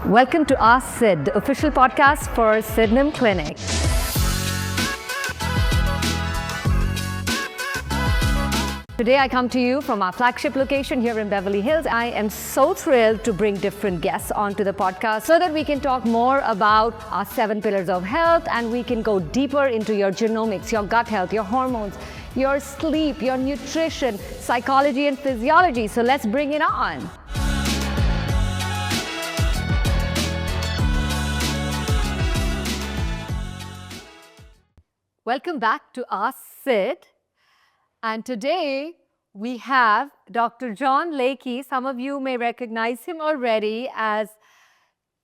Welcome to Ask Sid, the official podcast for Sydenham Clinic. Today I come to you from our flagship location here in Beverly Hills. I am so thrilled to bring different guests onto the podcast so that we can talk more about our 7 pillars of health, and we can go deeper into your genomics, your gut health, your hormones, your sleep, your nutrition, psychology and physiology. So let's bring it on. Welcome back to Ask Sid. And today we have Dr. John Layke. Some of you may recognize him already as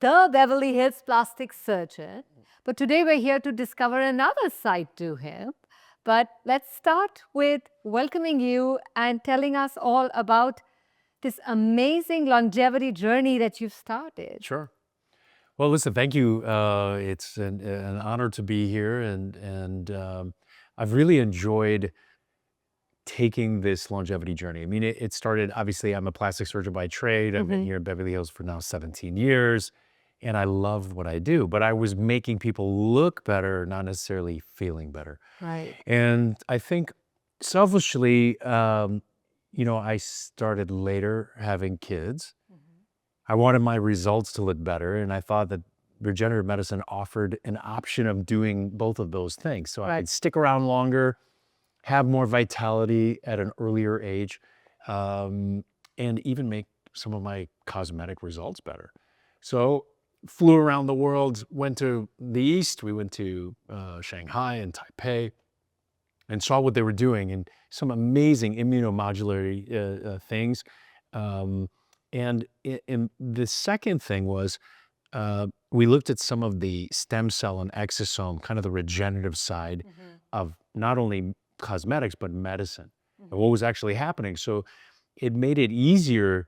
the Beverly Hills plastic surgeon. But today we're here to discover another side to him. But let's start with welcoming you and telling us all about this amazing longevity journey that you've started. Sure. Well, listen, thank you. It's an honor to be here, and I've really enjoyed taking this longevity journey. I mean, it started, obviously, I'm a plastic surgeon by trade. I've been here in Beverly Hills for now 17 years, and I love what I do. But I was making people look better, not necessarily feeling better. Right. And I think selfishly, I started later having kids. I wanted my results to look better, and I thought that regenerative medicine offered an option of doing both of those things. So I could stick around longer, have more vitality at an earlier age, and even make some of my cosmetic results better. So flew around the world, went to the East. We went to Shanghai and Taipei and saw what they were doing, and some amazing immunomodulatory things. And the second thing was, we looked at some of the stem cell and exosome, kind of the regenerative side of not only cosmetics, but medicine, and what was actually happening. So it made it easier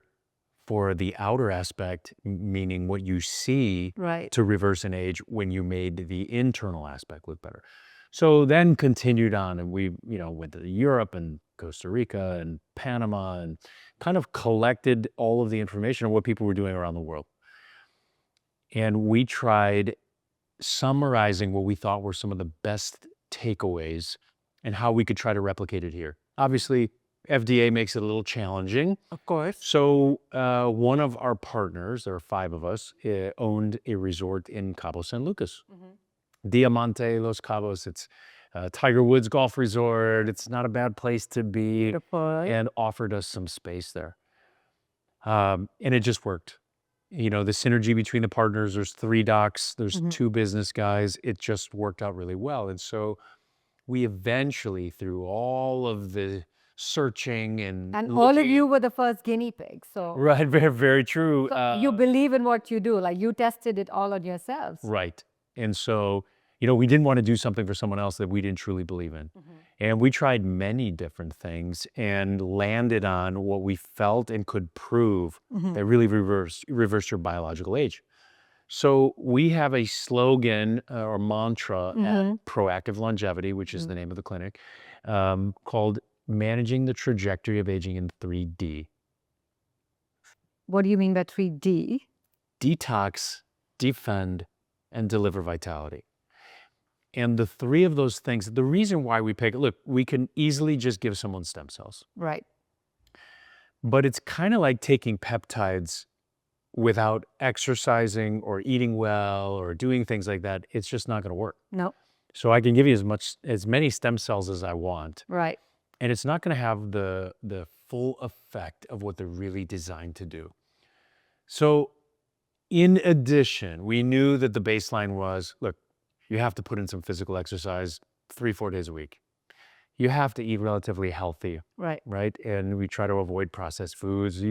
for the outer aspect, meaning what you see, to reverse an age when you made the internal aspect look better. So then continued on, and we, went to Europe and Costa Rica and Panama, and kind of collected all of the information of what people were doing around the world. And we tried summarizing what we thought were some of the best takeaways and how we could try to replicate it here. Obviously, FDA makes it a little challenging. Of course. So one of our partners, there are 5 of us, owned a resort in Cabo San Lucas. Diamante Los Cabos. It's Tiger Woods Golf Resort. It's not a bad place to be. And offered us some space there. And it just worked. The synergy between the partners, there's 3 docs, there's 2 business guys. It just worked out really well. And so we eventually, through all of the searching and all of you were the first guinea pigs. So right, very, very true. So you believe in what you do, like you tested it all on yourselves. Right. And so, we didn't want to do something for someone else that we didn't truly believe in. And we tried many different things and landed on what we felt and could prove that really reversed your biological age. So we have a slogan or mantra at Proactive Longevity, which is the name of the clinic, called Managing the Trajectory of Aging in 3D. What do you mean by 3D? Detox, defend, and deliver vitality. And the 3 of those things, the reason why we pick, look, we can easily just give someone stem cells. Right. But it's kind of like taking peptides without exercising or eating well or doing things like that. It's just not going to work. No. So I can give you as many stem cells as I want. Right. And it's not going to have the full effect of what they're really designed to do. So in addition, we knew that the baseline was, look, you have to put in some physical exercise 3-4 days a week. You have to eat relatively healthy. Right. And we try to avoid processed foods,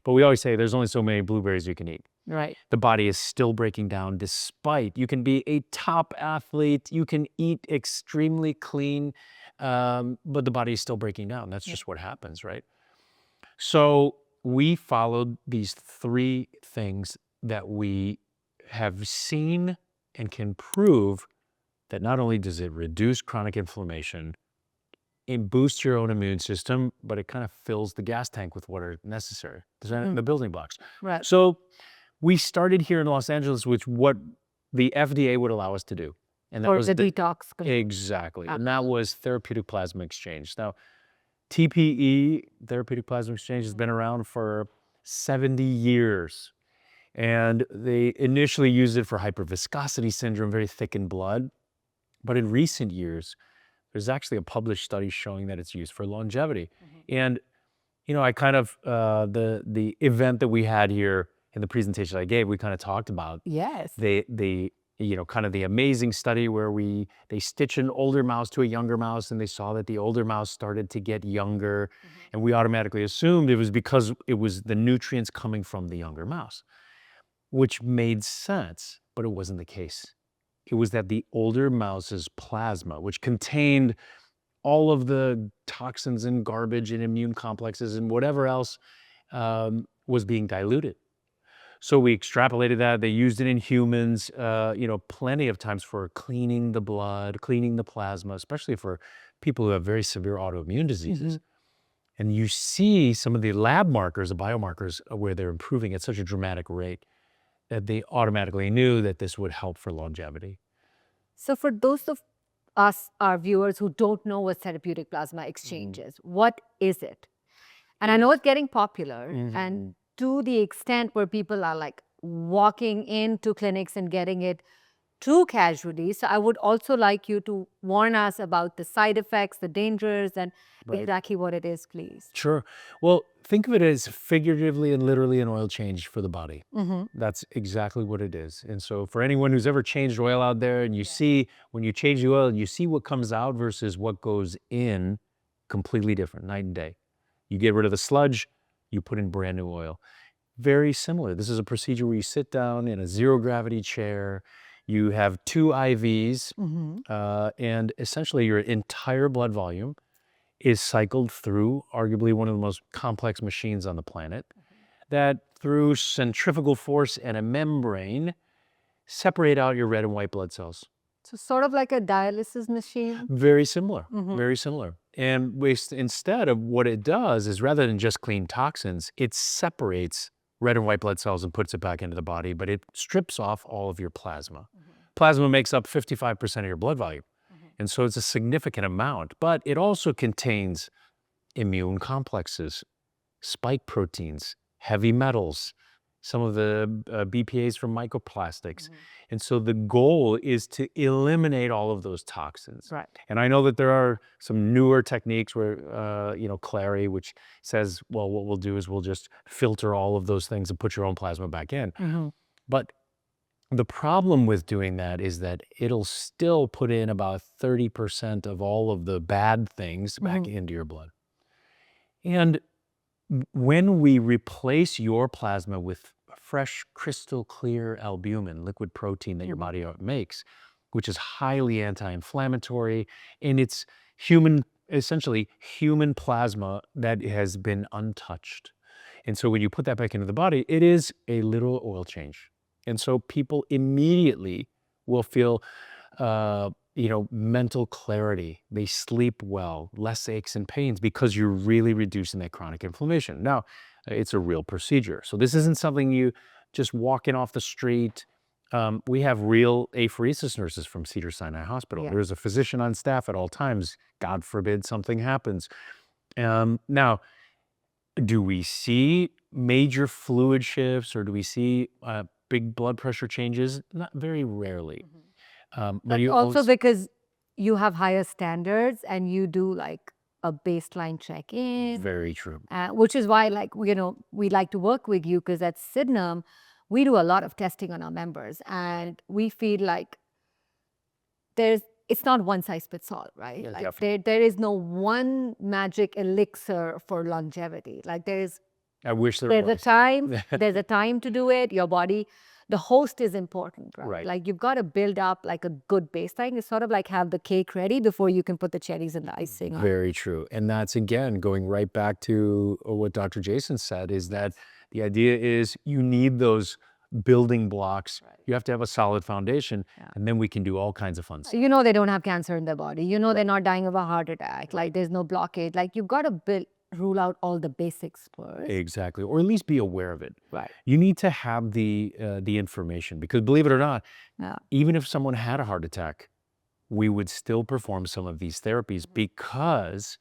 but we always say there's only so many blueberries you can eat. Right. The body is still breaking down despite you can be a top athlete, you can eat extremely clean, but the body is still breaking down. That's just what happens, right? So we followed these 3 things that we have seen and can prove that not only does it reduce chronic inflammation, it boosts your own immune system, but it kind of fills the gas tank with what are necessary, the building blocks. Right. So We started here in Los Angeles with what the FDA would allow us to do. And that Or was the detox control. exactly. And that was therapeutic plasma exchange. Now, TPE, therapeutic plasma exchange, has been around for 70 years. And they initially used it for hyperviscosity syndrome, very thickened blood. But in recent years, there's actually a published study showing that it's used for longevity. And, you know, I kind of, the event that we had here in the presentation I gave, we kind of talked about Yes. the you know, kind of the amazing study where they stitched an older mouse to a younger mouse, and they saw that the older mouse started to get younger. And we automatically assumed it was because it was the nutrients coming from the younger mouse, which made sense, but it wasn't the case. It was that the older mouse's plasma, which contained all of the toxins and garbage and immune complexes and whatever else, was being diluted. So we extrapolated that. They used it in humans, you know, plenty of times for cleaning the blood, cleaning the plasma, especially for people who have very severe autoimmune diseases. And you see some of the lab markers, the biomarkers, where they're improving at such a dramatic rate that they automatically knew that this would help for longevity. So for those of us, our viewers who don't know what therapeutic plasma exchange is, what is it? And I know it's getting popular, and to the extent where people are like walking into clinics and getting it too casually. So I would also like you to warn us about the side effects, the dangers, and exactly what it is, please. Sure. Well, think of it as figuratively and literally an oil change for the body. That's exactly what it is. And so for anyone who's ever changed oil out there, and you see, when you change the oil, and you see what comes out versus what goes in, completely different, night and day. You get rid of the sludge, you put in brand new oil. Very similar. This is a procedure where you sit down in a zero gravity chair, you have 2 IVs, and essentially your entire blood volume is cycled through arguably one of the most complex machines on the planet, that through centrifugal force and a membrane separate out your red and white blood cells. So sort of like a dialysis machine. Very similar, very similar. And instead of what it does is, rather than just clean toxins, it separates red and white blood cells and puts it back into the body, but it strips off all of your plasma. Plasma makes up 55% of your blood volume. And so it's a significant amount, but it also contains immune complexes, spike proteins, heavy metals, some of the BPAs from microplastics. And so the goal is to eliminate all of those toxins. Right. And I know that there are some newer techniques where, you know, Clary, which says, well, what we'll do is we'll just filter all of those things and put your own plasma back in. But the problem with doing that is that it'll still put in about 30% of all of the bad things back into your blood. And when we replace your plasma with fresh, crystal clear albumin, liquid protein that your body makes, which is highly anti-inflammatory, and it's essentially human plasma that has been untouched. And so when you put that back into the body, it is a literal oil change. And so people immediately will feel, you know, mental clarity. They sleep well, less aches and pains, because you're really reducing that chronic inflammation. Now, it's a real procedure. So this isn't something you just walk in off the street. We have real apheresis nurses from Cedars-Sinai Hospital. There's a physician on staff at all times. God forbid something happens. Now, do we see major fluid shifts, or do we see big blood pressure changes? Not very rarely. But you also because you have higher standards and you do like a baseline check-in. Very true. Which is why, like, you know, we like to work with you, because at Sydenham, we do a lot of testing on our members, and we feel like it's not one size fits all, right? Like there is no one magic elixir for longevity. Like I wish there was. There's a time to do it. Your body, the host is important, right? Like you've got to build up like a good baseline. It's sort of like have the cake ready before you can put the cherries and the icing on. Very true. And that's, again, going right back to what Dr. Jason said, is that the idea is you need those building blocks. You have to have a solid foundation, and then we can do all kinds of fun stuff. You know, they don't have cancer in their body. You know, they're not dying of a heart attack. Like there's no blockage. Like you've got to build rule out all the basics first. Exactly, or at least be aware of it. Right. You need to have the information, because believe it or not, Yeah. even if someone had a heart attack, we would still perform some of these therapies, because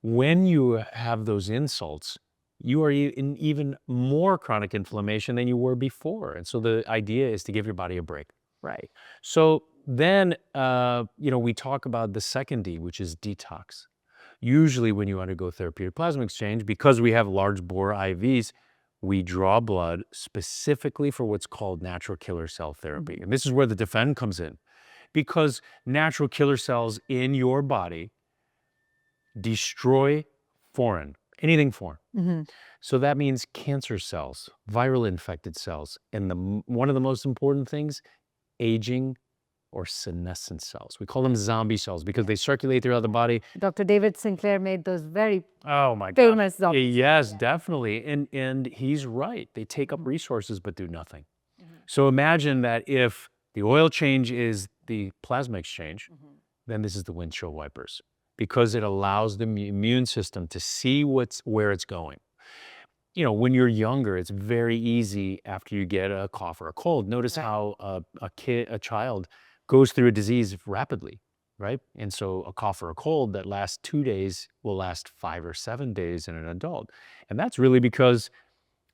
when you have those insults, you are in even more chronic inflammation than you were before. And so the idea is to give your body a break. Right. So then, we talk about the second D, which is detox. Usually when you undergo therapeutic plasma exchange, because we have large bore IVs, we draw blood specifically for what's called natural killer cell therapy. And this is where the defend comes in, because natural killer cells in your body destroy anything foreign. So that means cancer cells, viral infected cells, and one of the most important things, aging or senescent cells. We call them zombie cells because they circulate throughout the body. Dr. David Sinclair made those very Oh my God. famous zombies. Yes, definitely. And he's right. They take up resources but do nothing. So imagine that if the oil change is the plasma exchange, then this is the windshield wipers, because it allows the immune system to see where it's going. When you're younger, it's very easy after you get a cough or a cold. Notice how a child goes through a disease rapidly, right? And so a cough or a cold that lasts 2 days will last 5 or 7 days in an adult. And that's really because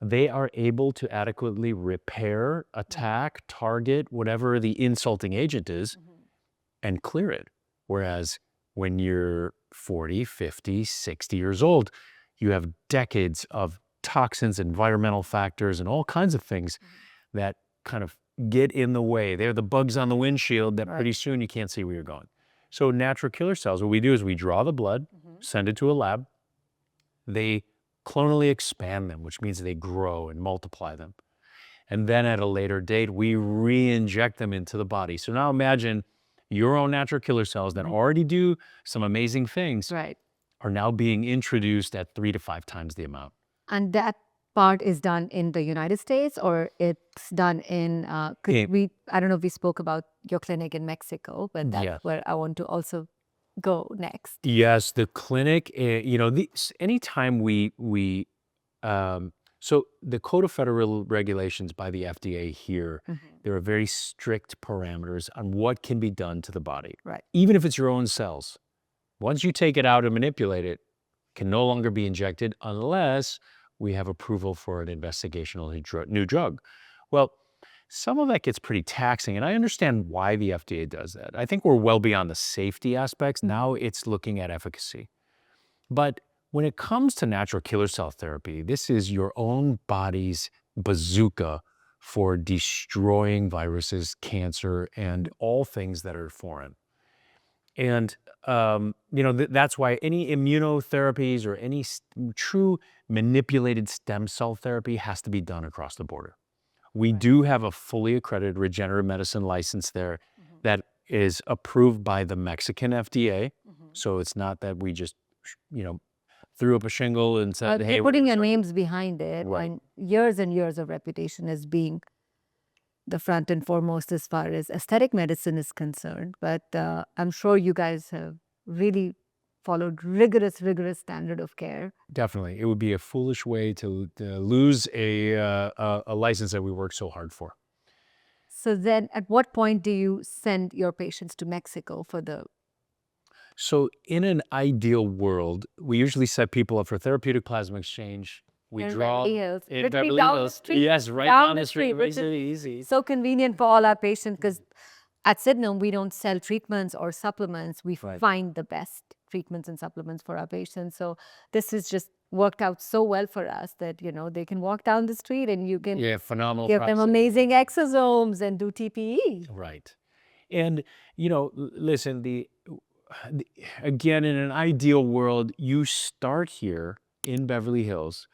they are able to adequately repair, attack, target whatever the insulting agent is and clear it. Whereas when you're 40, 50, 60 years old, you have decades of toxins, environmental factors, and all kinds of things that kind of get in the way. They're the bugs on the windshield that pretty soon you can't see where you're going. So natural killer cells, what we do is we draw the blood, send it to a lab. They clonally expand them, which means they grow and multiply them. And then at a later date, we re-inject them into the body. So now imagine your own natural killer cells that already do some amazing things are now being introduced at 3 to 5 times the amount. And that part is done in the United States, or it's done in, I don't know if we spoke about your clinic in Mexico, but that's where I want to also go next. Yes, the clinic, anytime so the Code of Federal Regulations by the FDA here, there are very strict parameters on what can be done to the body. Right. Even if it's your own cells. Once you take it out and manipulate it, it can no longer be injected unless we have approval for an investigational new drug. Well, some of that gets pretty taxing, and I understand why the FDA does that. I think we're well beyond the safety aspects. Now it's looking at efficacy. But when it comes to natural killer cell therapy, this is your own body's bazooka for destroying viruses, cancer, and all things that are foreign. And, that's why any immunotherapies or any true manipulated stem cell therapy has to be done across the border. We do have a fully accredited regenerative medicine license there that is approved by the Mexican FDA. So it's not that we just, threw up a shingle and said, hey, they're putting your names behind it, Right. and years of reputation as being the front and foremost as far as aesthetic medicine is concerned. But I'm sure you guys have really followed rigorous standard of care. Definitely. It would be a foolish way to lose a license that we worked so hard for. So then at what point do you send your patients to Mexico for the... So in an ideal world, we usually set people up for therapeutic plasma exchange. We draw Beverly Hills. in Literally Beverly down the Hills. street. Yes, right down the street. which Makes it is easy. so convenient for all our patients, because at Sydenham, we don't sell treatments or supplements. We find the best treatments and supplements for our patients. So this has just worked out so well for us that, they can walk down the street and you can phenomenal give them amazing exosomes and do TPE. Right. And, listen, again, in an ideal world, you start here in Beverly Hills.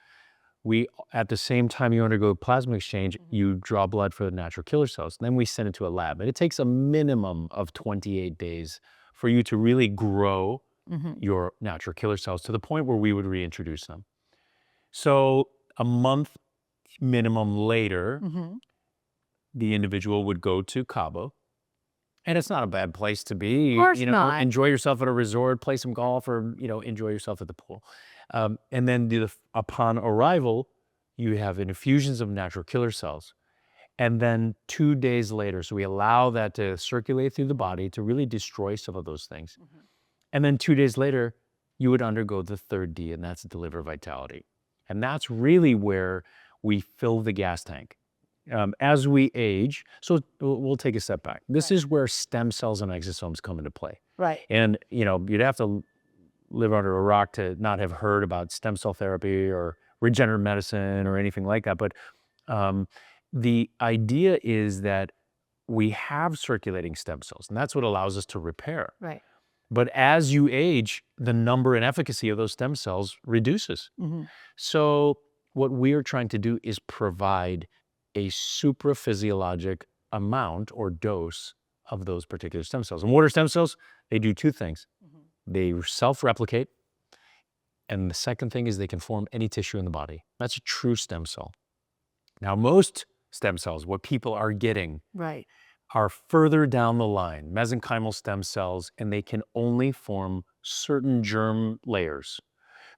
At the same time you undergo plasma exchange, you draw blood for the natural killer cells. Then we send it to a lab. And it takes a minimum of 28 days for you to really grow your natural killer cells to the point where we would reintroduce them. So a month minimum later, the individual would go to Cabo. And it's not a bad place to be. Of course not. Enjoy yourself at a resort, play some golf, or, enjoy yourself at the pool. And then upon arrival, you have infusions of natural killer cells. And then 2 days later, so we allow that to circulate through the body to really destroy some of those things. And then 2 days later, you would undergo the third D, and that's deliver vitality. And that's really where we fill the gas tank. As we age, so we'll take a step back. This is where stem cells and exosomes come into play. Right. And, you'd have to live under a rock to not have heard about stem cell therapy or regenerative medicine or anything like that. But the idea is that we have circulating stem cells, and that's what allows us to repair. Right. But as you age, the number and efficacy of those stem cells reduces. So what we are trying to do is provide a supraphysiologic amount or dose of those particular stem cells. And what are stem cells? They do two things. They self-replicate, and the second thing is they can form any tissue in the body. That's a true stem cell. Now, most stem cells, what people are getting, Right. are further down the line, mesenchymal stem cells, and they can only form certain germ layers.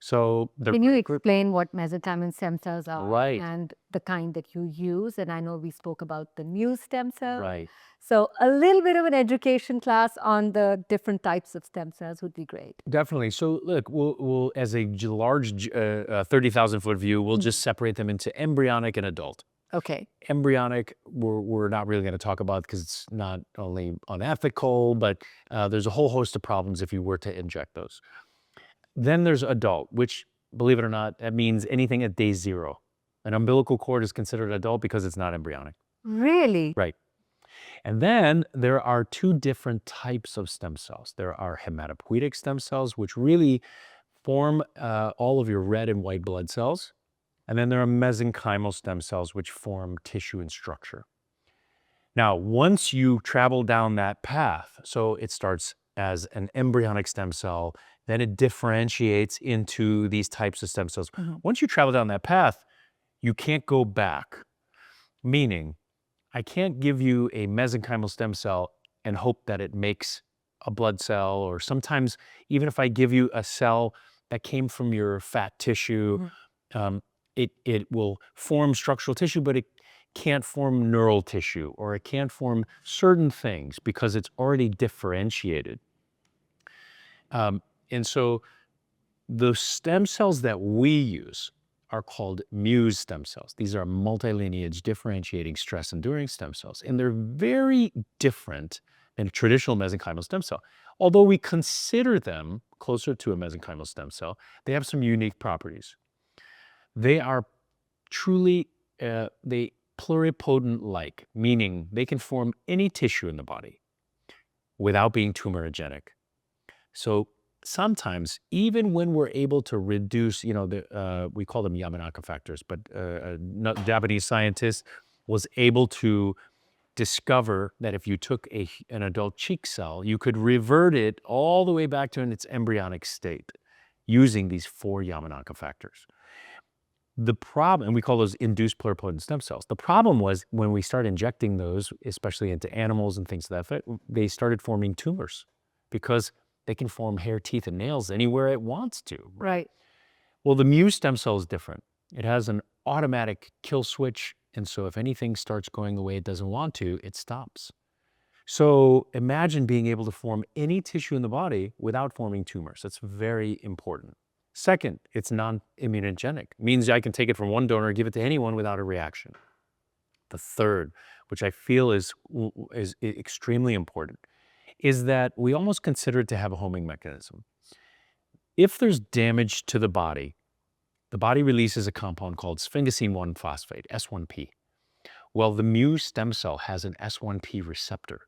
So Can you explain what mesenchymal stem cells are? Right. And the kind that you use? And I know we spoke about the new stem cell. Right. So a little bit of an education class on the different types of stem cells would be great. Definitely. So look, we'll as a large 30,000-foot view, we'll just separate them into embryonic and adult. Okay. Embryonic, we're not really going to talk about because it's not only unethical, but there's a whole host of problems if you were to inject those. Then there's adult, which, believe it or not, that means anything at day 0. An umbilical cord is considered adult because it's not embryonic. Really? Right. And then there are 2 different types of stem cells. There are hematopoietic stem cells, which really form all of your red and white blood cells. And then there are mesenchymal stem cells, which form tissue and structure. Now, once you travel down that path, so it starts as an embryonic stem cell, then it differentiates into these types of stem cells. Once you travel down that path, you can't go back. Meaning, I can't give you a mesenchymal stem cell and hope that it makes a blood cell, or sometimes even if I give you a cell that came from your fat tissue, it will form structural tissue, but it can't form neural tissue, or it can't form certain things because it's already differentiated. And so the stem cells that we use are called Muse stem cells. These are multilineage differentiating stress enduring stem cells, and they're very different than a traditional mesenchymal stem cell. Although we consider them closer to a mesenchymal stem cell, they have some unique properties. They are truly they pluripotent-like, meaning they can form any tissue in the body without being tumorigenic. So sometimes, even when we're able to reduce, we call them Yamanaka factors, but a Japanese scientist was able to discover that if you took an adult cheek cell, you could revert it all the way back to its embryonic state using these 4 Yamanaka factors. The problem, and we call those induced pluripotent stem cells. The problem was when we started injecting those, especially into animals and things of that effect, they started forming tumors because they can form hair, teeth, and nails anywhere it wants to. Right. Well, the Muse stem cell is different. It has an automatic kill switch, and so if anything starts going the way it doesn't want to, it stops. So imagine being able to form any tissue in the body without forming tumors. That's very important. Second, it's non-immunogenic. Means I can take it from one donor, give it to anyone without a reaction. The third, which I feel is extremely important, is that we almost consider it to have a homing mechanism. If there's damage to the body releases a compound called sphingosine 1-phosphate, S1P. Well, the Muse stem cell has an S1P receptor.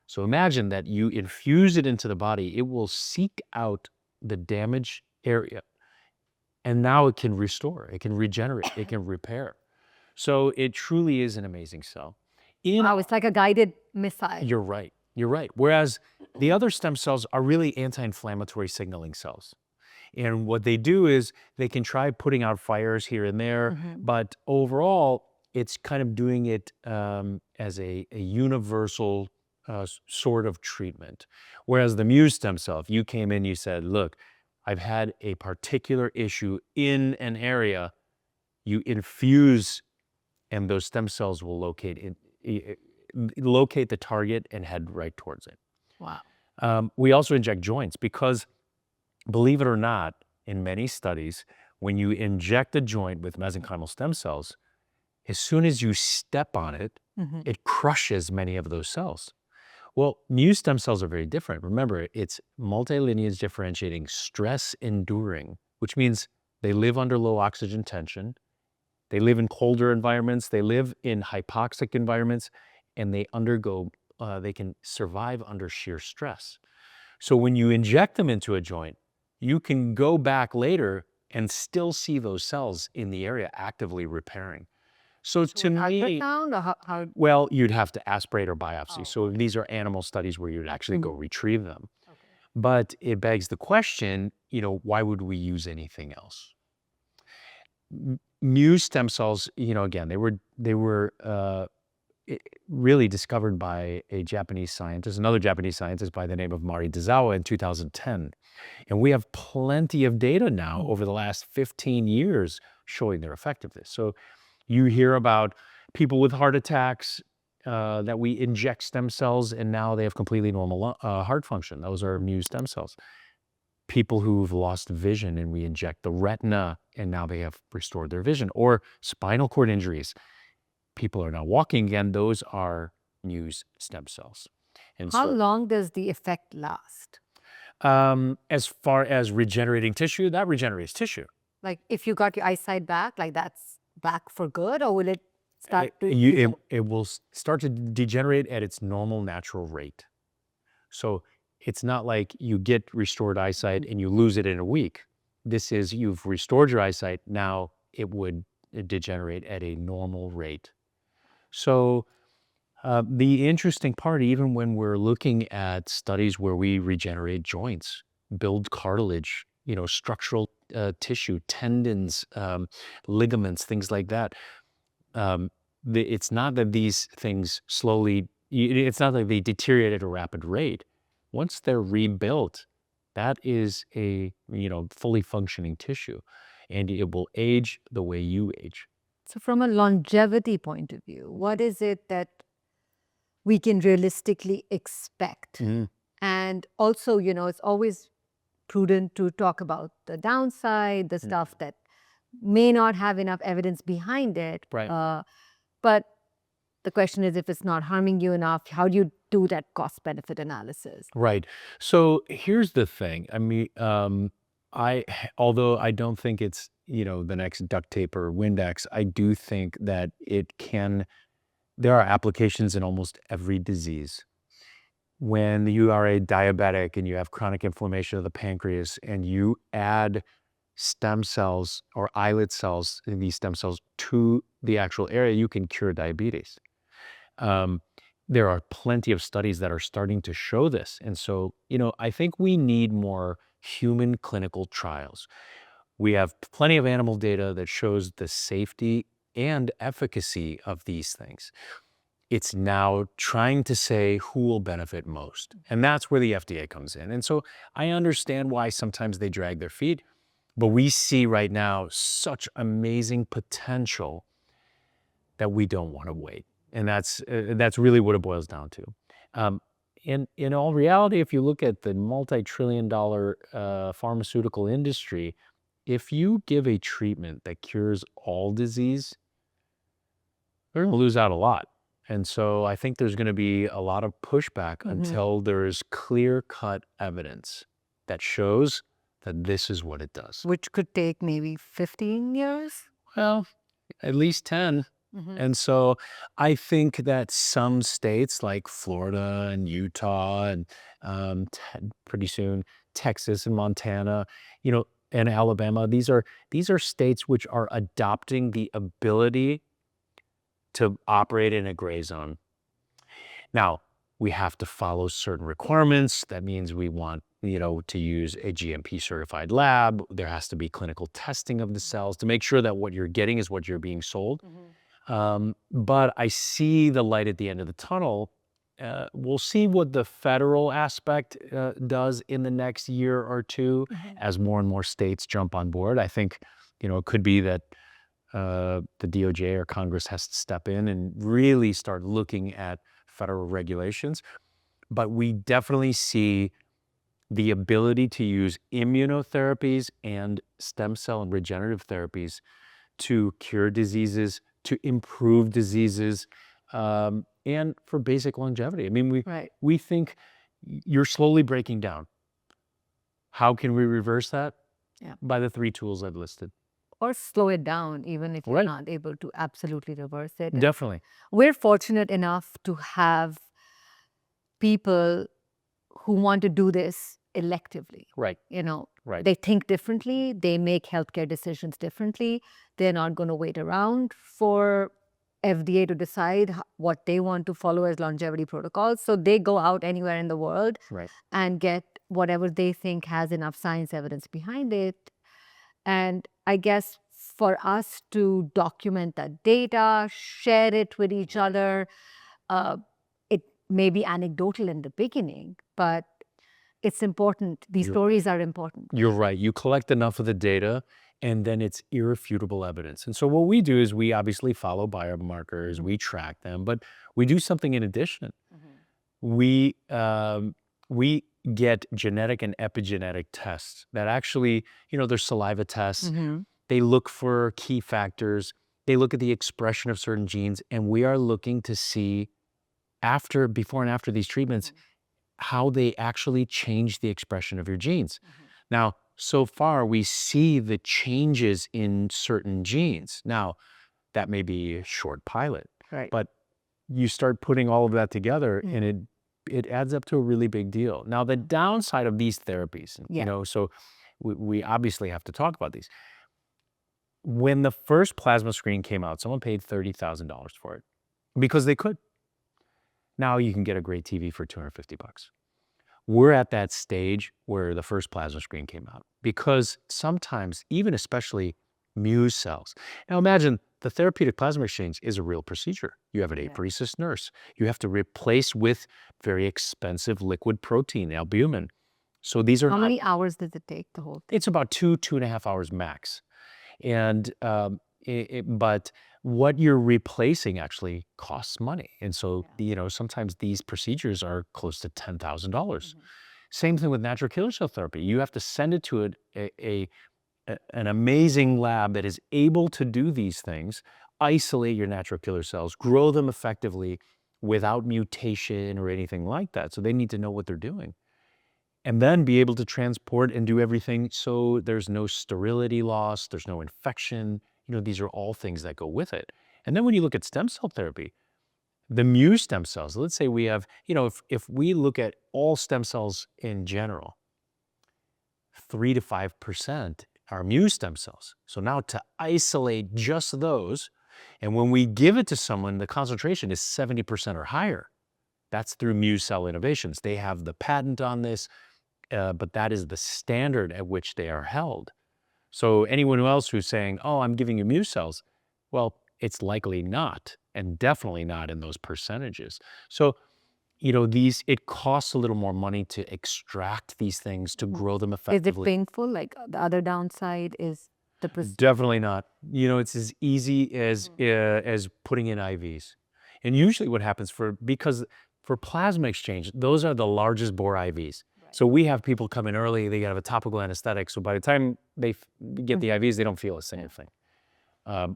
So imagine that you infuse it into the body, it will seek out the damaged area, and now it can restore, it can regenerate, it can repair. So it truly is an amazing cell. Wow, it's like a guided missile. You're right. You're right. Whereas the other stem cells are really anti-inflammatory signaling cells. And what they do is they can try putting out fires here and there, but overall, it's kind of doing it as a universal sort of treatment. Whereas the Muse stem cell, if you came in, you said, look, I've had a particular issue in an area, you infuse and those stem cells will locate the target and head right towards it. Wow. We also inject joints because, believe it or not, in many studies, when you inject a joint with mesenchymal stem cells, as soon as you step on it, it crushes many of those cells. Well, mu stem cells are very different. Remember, it's multilineage differentiating, stress enduring, which means they live under low oxygen tension. They live in colder environments. They live in hypoxic environments, and they can survive under sheer stress. So when you inject them into a joint, you can go back later and still see those cells in the area actively repairing. So to me, Ultrasound or how? well, you'd have to aspirate or biopsy. Oh, So these are animal studies where you'd actually go retrieve them. Okay. But it begs the question, why would we use anything else? Mu stem cells, again, they were really discovered by another Japanese scientist by the name of Mari Dezawa in 2010. And we have plenty of data now over the last 15 years showing their effectiveness. So you hear about people with heart attacks that we inject stem cells, and now they have completely normal heart function. Those are mu stem cells. People who've lost vision, and we inject the retina, and now they have restored their vision. Or spinal cord injuries. People are now walking again. Those are mu stem cells. And How long does the effect last? As far as regenerating tissue, that regenerates tissue. Like if you got your eyesight back, like that's back for good, or will it start to? It will start to degenerate at its normal natural rate. So it's not like you get restored eyesight and you lose it in a week. This is, you've restored your eyesight, now it would degenerate at a normal rate. So the interesting part, even when we're looking at studies where we regenerate joints, build cartilage, structural tissue, tendons, ligaments, things like that, it's not that these things it's not like they deteriorate at a rapid rate. Once they're rebuilt, that is a fully functioning tissue, and it will age the way you age. So from a longevity point of view, what is it that we can realistically expect? And also, it's always prudent to talk about the downside, the stuff that may not have enough evidence behind it. Right. But the question is, if it's not harming you enough, how do you do that cost-benefit analysis? Right. So here's the thing. I mean, although I don't think it's, the next duct tape or Windex, I do think that there are applications in almost every disease. When you are a diabetic and you have chronic inflammation of the pancreas and you add stem cells or islet cells, these stem cells, to the actual area, you can cure diabetes. There are plenty of studies that are starting to show this. And so, I think we need more human clinical trials. We have plenty of animal data that shows the safety and efficacy of these things. It's now trying to say who will benefit most. And that's where the FDA comes in. And so I understand why sometimes they drag their feet, but we see right now such amazing potential that we don't want to wait. And that's really what it boils down to. In all reality, if you look at the multi-trillion-dollar pharmaceutical industry, if you give a treatment that cures all disease, they're going to lose out a lot. And so I think there's going to be a lot of pushback until there's clear-cut evidence that shows that this is what it does. Which could take maybe 15 years? Well, at least 10. And so I think that some states like Florida and Utah and pretty soon Texas and Montana, and Alabama, these are states which are adopting the ability to operate in a gray zone. Now, we have to follow certain requirements. That means we want, to use a GMP certified lab. There has to be clinical testing of the cells to make sure that what you're getting is what you're being sold. But I see the light at the end of the tunnel we'll see what the federal aspect does in the next year or two as more and more states jump on board. I think, it could be that the DOJ or Congress has to step in and really start looking at federal regulations. But we definitely see the ability to use immunotherapies and stem cell and regenerative therapies to cure diseases, to improve diseases, and for basic longevity. I mean, we think you're slowly breaking down. How can we reverse that? Yeah. By the 3 tools I've listed. Or slow it down, even if you're Right. not able to absolutely reverse it. Definitely. We're fortunate enough to have people who want to do this electively. Right. Right. They think differently. They make healthcare decisions differently. They're not going to wait around for FDA to decide what they want to follow as longevity protocols. So they go out anywhere in the world and get whatever they think has enough science evidence behind it. And I guess for us to document that data, share it with each other, it may be anecdotal in the beginning, but it's important. These stories are important. You're right. You collect enough of the data, and then it's irrefutable evidence. And so what we do is we obviously follow biomarkers, we track them, but we do something in addition. We get genetic and epigenetic tests that actually, they're saliva tests. They look for key factors. They look at the expression of certain genes, and we are looking to see before and after these treatments, how they actually change the expression of your genes. Now, so far, we see the changes in certain genes. Now, that may be a short pilot, but you start putting all of that together, and it adds up to a really big deal. Now, the downside of these therapies, so we obviously have to talk about these. When the first plasma screen came out, someone paid $30,000 for it because they could. Now you can get a great TV for $250. We're at that stage where the first plasma screen came out because sometimes, even especially Muse cells. Now imagine the therapeutic plasma exchange is a real procedure. You have an apheresis nurse. You have to replace with very expensive liquid protein, albumin. So these are How many hours does it take, the whole thing? It's about 2.5 hours max. And but what you're replacing actually costs money. And so, sometimes these procedures are close to $10,000. Same thing with natural killer cell therapy. You have to send it to an amazing lab that is able to do these things, isolate your natural killer cells, grow them effectively without mutation or anything like that. So they need to know what they're doing. And then be able to transport and do everything so there's no sterility loss, there's no infection. These are all things that go with it. And then when you look at stem cell therapy, the Muse stem cells, let's say we have, if we look at all stem cells in general, 3 to 5% are Muse stem cells. So now to isolate just those, and when we give it to someone, the concentration is 70% or higher. That's through Muse Cell Innovations. They have the patent on this, but that is the standard at which they are held. So anyone else who's saying, oh, I'm giving you Muse cells, well, it's likely not, and definitely not in those percentages. So, it costs a little more money to extract these things, to grow them effectively. Is it painful? Like the other downside is the Definitely not. It's as easy as putting in IVs. And usually what happens because for plasma exchange, those are the largest bore IVs. So we have people come in early, they have a topical anesthetic. So by the time they get the IVs, they don't feel a single thing.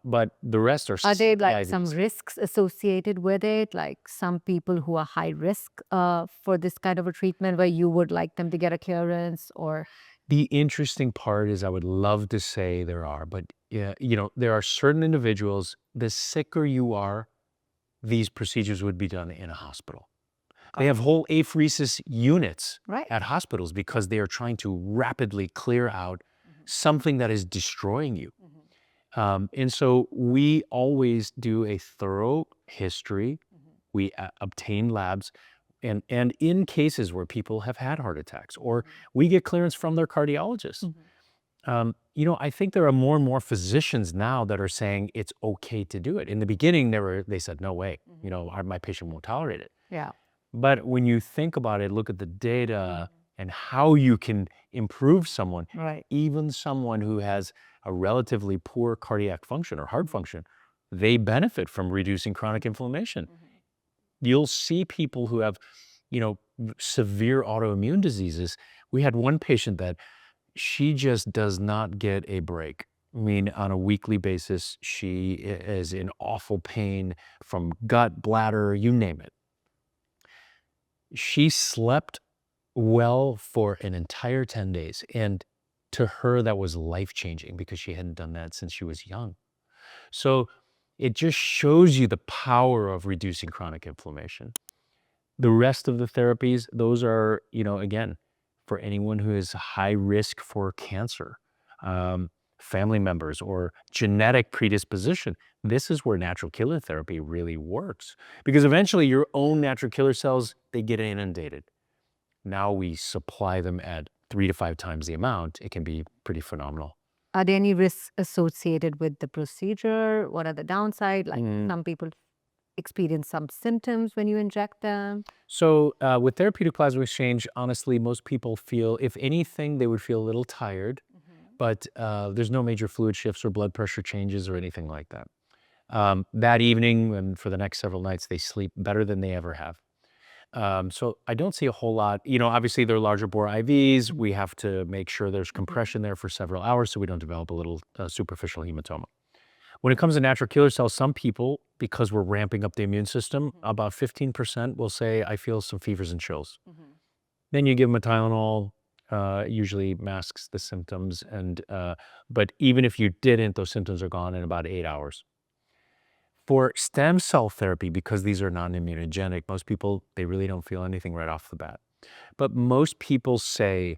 But the rest are there like IVs. some risks associated with it? Like some people who are high risk for this kind of a treatment where you would like them to get a clearance or? The interesting part is I would love to say there are, but there are certain individuals, the sicker you are, these procedures would be done in a hospital. They have whole apheresis units at hospitals because they are trying to rapidly clear out something that is destroying you. And so we always do a thorough history. We obtain labs. And in cases where people have had heart attacks or we get clearance from their cardiologist, I think there are more and more physicians now that are saying it's okay to do it. In the beginning, they said, no way, my patient won't tolerate it. Yeah. But when you think about it, look at the data and how you can improve someone, Right. even someone who has a relatively poor cardiac function or heart function, they benefit from reducing chronic inflammation. You'll see people who have, severe autoimmune diseases. We had one patient that she just does not get a break. I mean, on a weekly basis, she is in awful pain from gut, bladder, you name it. She slept well for an entire 10 days. And to her, that was life changing because she hadn't done that since she was young. So it just shows you the power of reducing chronic inflammation. The rest of the therapies, those are, again, for anyone who is high risk for cancer, um, family members, or genetic predisposition. This is where natural killer therapy really works because eventually your own natural killer cells, they get inundated. Now we supply them at 3 to 5 times the amount. It can be pretty phenomenal. Are there any risks associated with the procedure? What are the downside? Like some people experience some symptoms when you inject them. So with therapeutic plasma exchange, honestly, most people feel, if anything, they would feel a little tired, but there's no major fluid shifts or blood pressure changes or anything like that. That evening and for the next several nights, they sleep better than they ever have. So I don't see a whole lot. Obviously, they're larger bore IVs. We have to make sure there's compression there for several hours so we don't develop a little superficial hematoma. When it comes to natural killer cells, some people, because we're ramping up the immune system, about 15% will say, I feel some fevers and chills. Then you give them a Tylenol, usually masks the symptoms. But even if you didn't, those symptoms are gone in about 8 hours. For stem cell therapy, because these are non-immunogenic, most people, they really don't feel anything right off the bat. But most people say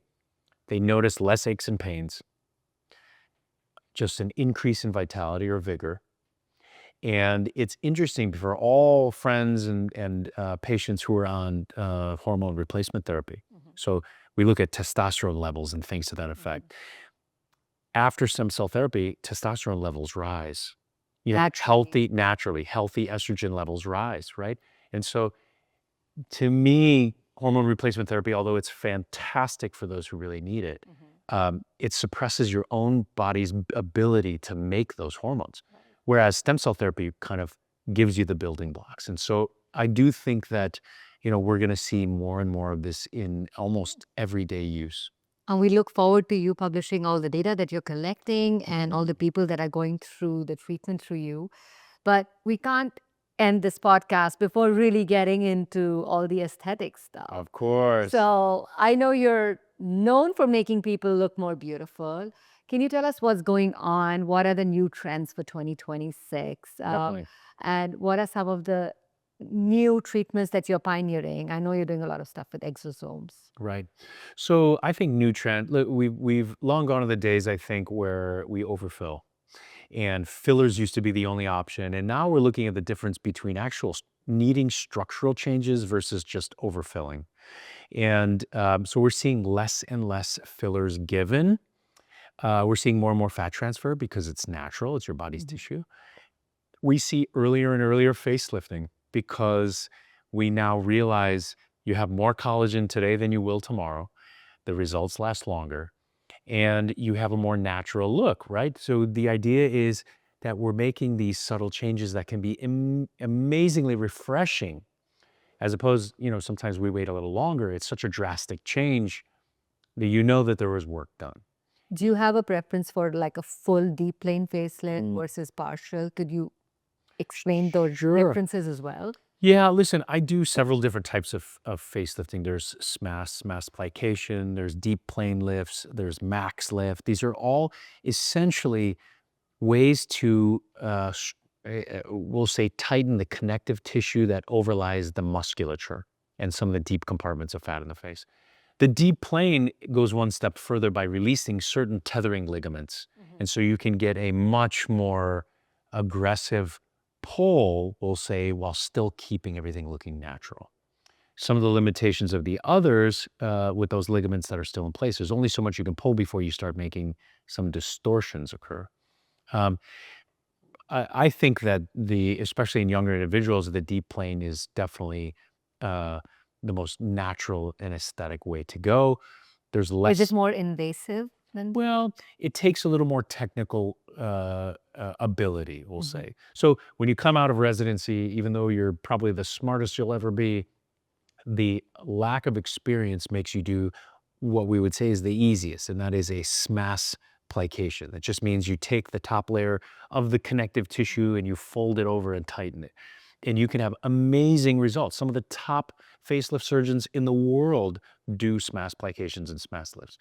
they notice less aches and pains, just an increase in vitality or vigor. And it's interesting for all friends and patients who are on hormone replacement therapy. So we look at testosterone levels and things to that effect. After stem cell therapy, testosterone levels rise. Naturally, healthy estrogen levels rise, right? And so to me, hormone replacement therapy, although it's fantastic for those who really need it, it suppresses your own body's ability to make those hormones. Whereas stem cell therapy kind of gives you the building blocks. And so I do think that, we're going to see more and more of this in almost everyday use. And we look forward to you publishing all the data that you're collecting and all the people that are going through the treatment through you. But we can't end this podcast before really getting into all the aesthetic stuff. Of course. So I know you're known for making people look more beautiful. Can you tell us what's going on? What are the new trends for 2026? Definitely. And what are some of the new treatments that you're pioneering? I know you're doing a lot of stuff with exosomes. Right. So I think new trend, look, we've long gone to the days, I think, where we overfill. And fillers used to be the only option. And now we're looking at the difference between needing structural changes versus just overfilling. And so we're seeing less and less fillers given. We're seeing more and more fat transfer because it's natural, it's your body's tissue. We see earlier and earlier facelifting because we now realize you have more collagen today than you will tomorrow. The results last longer. And you have a more natural look, right? So the idea is that we're making these subtle changes that can be amazingly refreshing, as opposed, sometimes we wait a little longer. It's such a drastic change that that there was work done. Do you have a preference for like a full deep plane facelift versus partial? Could you explain those differences as well? Yeah, listen, I do several different types of facelifting. There's SMAS, mass plication, there's deep plane lifts, there's max lift. These are all essentially ways to, we'll say, tighten the connective tissue that overlies the musculature and some of the deep compartments of fat in the face. The deep plane goes one step further by releasing certain tethering ligaments. And so you can get a much more aggressive pull, we'll say, while still keeping everything looking natural. Some of the limitations of the others with those ligaments that are still in place, there's only so much you can pull before you start making some distortions occur. I think that especially in younger individuals, the deep plane is definitely the most natural and aesthetic way to go. There's Or is less. it more invasive than? Well, it takes a little more technical ability, we'll say. So when you come out of residency, even though you're probably the smartest you'll ever be, the lack of experience makes you do what we would say is the easiest, and that is a SMAS plication. That just means you take the top layer of the connective tissue and you fold it over and tighten it. And you can have amazing results. Some of the top facelift surgeons in the world do SMAS plications and SMAS lifts.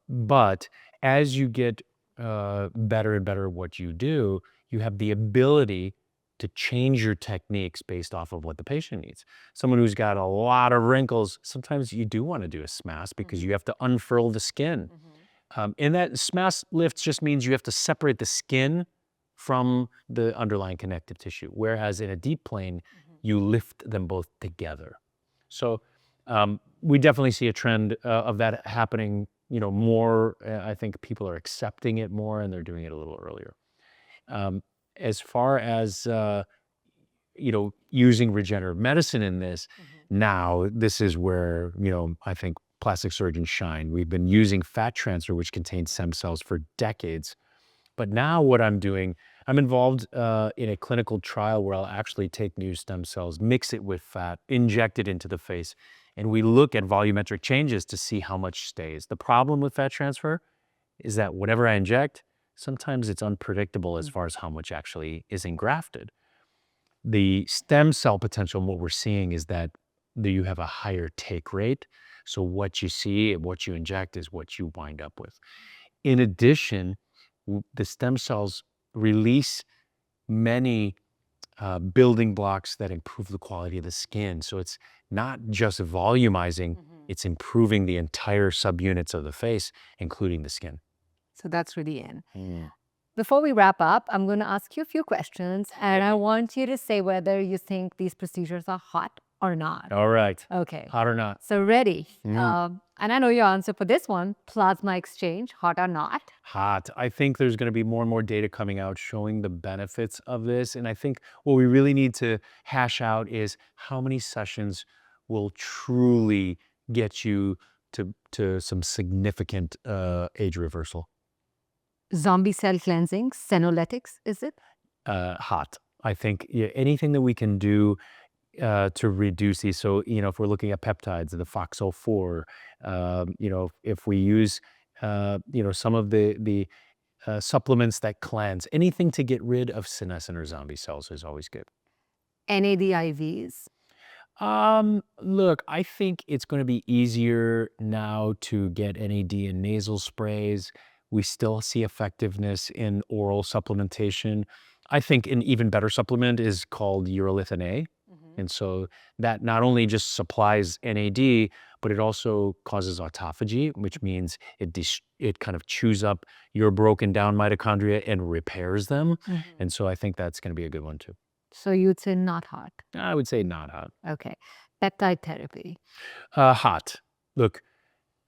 But as you get better and better at what you do, you have the ability to change your techniques based off of what the patient needs. Someone who's got a lot of wrinkles, sometimes you do want to do a SMAS because you have to unfurl the skin. And that SMAS lift just means you have to separate the skin from the underlying connective tissue, whereas in a deep plane, you lift them both together. So we definitely see a trend of that happening, more. I think people are accepting it more and they're doing it a little earlier. As far as, using regenerative medicine in this, now this is where, I think plastic surgeons shine. We've been using fat transfer, which contains stem cells, for decades. But now what I'm doing, I'm involved in a clinical trial where I'll actually take new stem cells, mix it with fat, inject it into the face, and we look at volumetric changes to see how much stays. The problem with fat transfer is that whatever I inject, sometimes it's unpredictable as far as how much actually is engrafted. The stem cell potential, what we're seeing is that you have a higher take rate. So what you see and what you inject is what you wind up with. In addition, the stem cells release many building blocks that improve the quality of the skin. So it's not just volumizing, it's improving the entire subunits of the face, including the skin. So that's really in. Before we wrap up, I'm going to ask you a few questions, and I want you to say whether you think these procedures are hot or not. All right. Okay. Hot or not? So ready. And I know your answer for this one, plasma exchange, hot or not? Hot. I think there's going to be more and more data coming out showing the benefits of this. And I think what we really need to hash out is how many sessions will truly get you to some significant age reversal. Zombie cell cleansing, senolytics, is it? Hot. I think anything that we can do to reduce these. So, if we're looking at peptides, the FOXO4, if we use, some of the supplements that cleanse, anything to get rid of senescent or zombie cells is always good. NAD/IVs. Look, I think it's going to be easier now to get NAD in nasal sprays. We still see effectiveness in oral supplementation. I think an even better supplement is called urolithin A. And so that not only just supplies NAD, but it also causes autophagy, which means it kind of chews up your broken down mitochondria and repairs them. And so I think that's going to be a good one too. So you'd say not hot. I would say not hot. Okay. Peptide therapy. Hot. Look,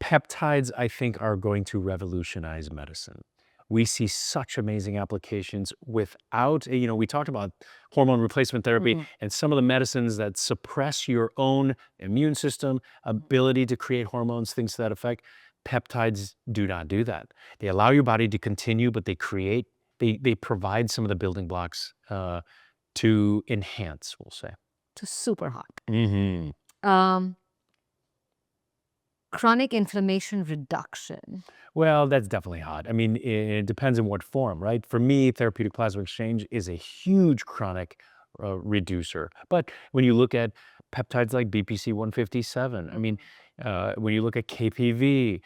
peptides, I think, are going to revolutionize medicine. We see such amazing applications without, we talked about hormone replacement therapy and some of the medicines that suppress your own immune system, ability to create hormones, things to that effect. Peptides do not do that. They allow your body to continue, but they provide some of the building blocks to enhance, we'll say. So super hot. Chronic inflammation reduction. Well, that's definitely hot. I mean, it depends on what form, right? For me, therapeutic plasma exchange is a huge chronic reducer. But when you look at peptides like BPC 157, I mean, when you look at KPV,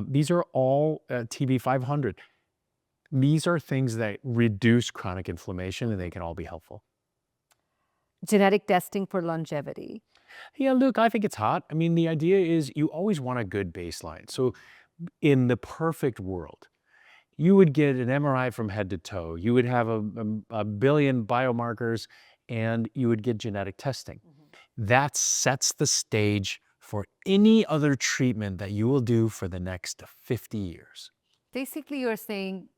these are all TB 500. These are things that reduce chronic inflammation, and they can all be helpful. Genetic testing for longevity. Yeah, look, I think it's hot. I mean, the idea is you always want a good baseline. So in the perfect world, you would get an MRI from head to toe. You would have a billion biomarkers, and you would get genetic testing. That sets the stage for any other treatment that you will do for the next 50 years. Basically, you're saying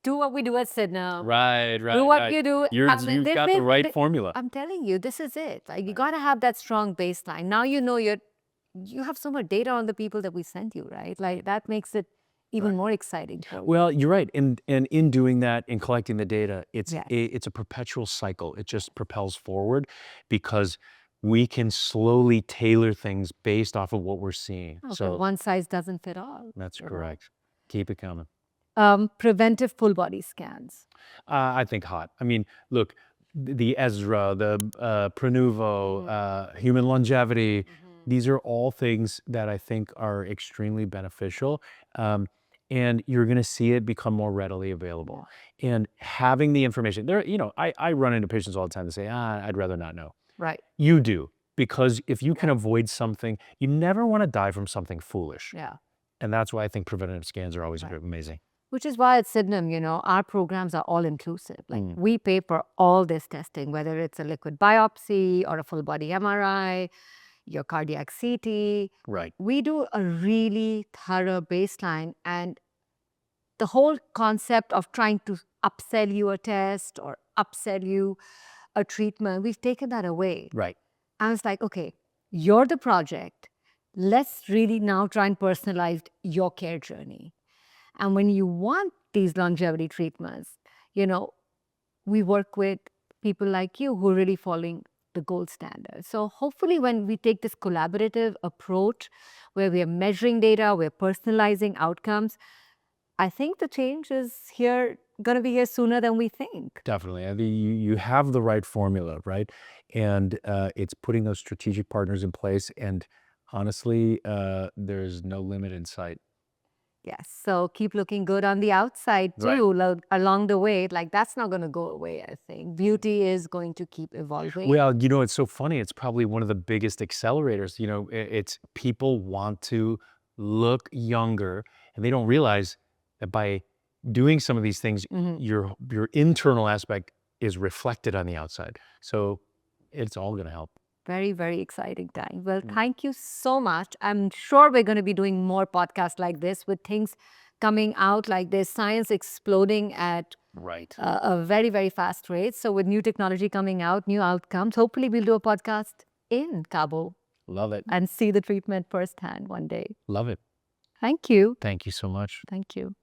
do what we do at Sydenham. Right, right. Do what right. you do. You've got the right formula. I'm telling you, this is it. Like you got to have that strong baseline. Now you know you have so much data on the people that we sent you, right? Like that makes it even more exciting. Well, you're right. And in doing that, in collecting the data, it's Yes. it's a perpetual cycle. It just propels forward because we can slowly tailor things based off of what we're seeing. Okay, So one size doesn't fit all. that's you know. correct. Keep it coming. Preventive full body scans. I think hot. I mean, look, the Ezra, the Prenuvo, human longevity, these are all things that I think are extremely beneficial. And you're going to see it become more readily available. And having the information there, I run into patients all the time that say, I'd rather not know. Right. You do, because if you can avoid something, you never want to die from something foolish. Yeah. And that's why I think preventative scans are always amazing. Which is why at Sydenham, our programs are all inclusive. Like we pay for all this testing, whether it's a liquid biopsy or a full body MRI, your cardiac CT. Right. We do a really thorough baseline, and the whole concept of trying to upsell you a test or upsell you a treatment, we've taken that away. Right. I was like, okay, you're the project. Let's really now try and personalize your care journey. And when you want these longevity treatments, we work with people like you who are really following the gold standard. So hopefully when we take this collaborative approach where we are measuring data, we're personalizing outcomes, I think the change is going to be here sooner than we think. Definitely. I mean, you have the right formula, right? And it's putting those strategic partners in place. And honestly, there's no limit in sight. Yes. So keep looking good on the outside too, along the way. Like that's not going to go away, I think. Beauty is going to keep evolving. Well, it's so funny. It's probably one of the biggest accelerators. It's people want to look younger, and they don't realize that by doing some of these things, your internal aspect is reflected on the outside. So it's all going to help. Very, very exciting time. Well, thank you so much. I'm sure we're going to be doing more podcasts like this with things coming out like this, science exploding at a very, very fast rate. So with new technology coming out, new outcomes, hopefully we'll do a podcast in Cabo. Love it. And see the treatment firsthand one day. Love it. Thank you. Thank you so much. Thank you.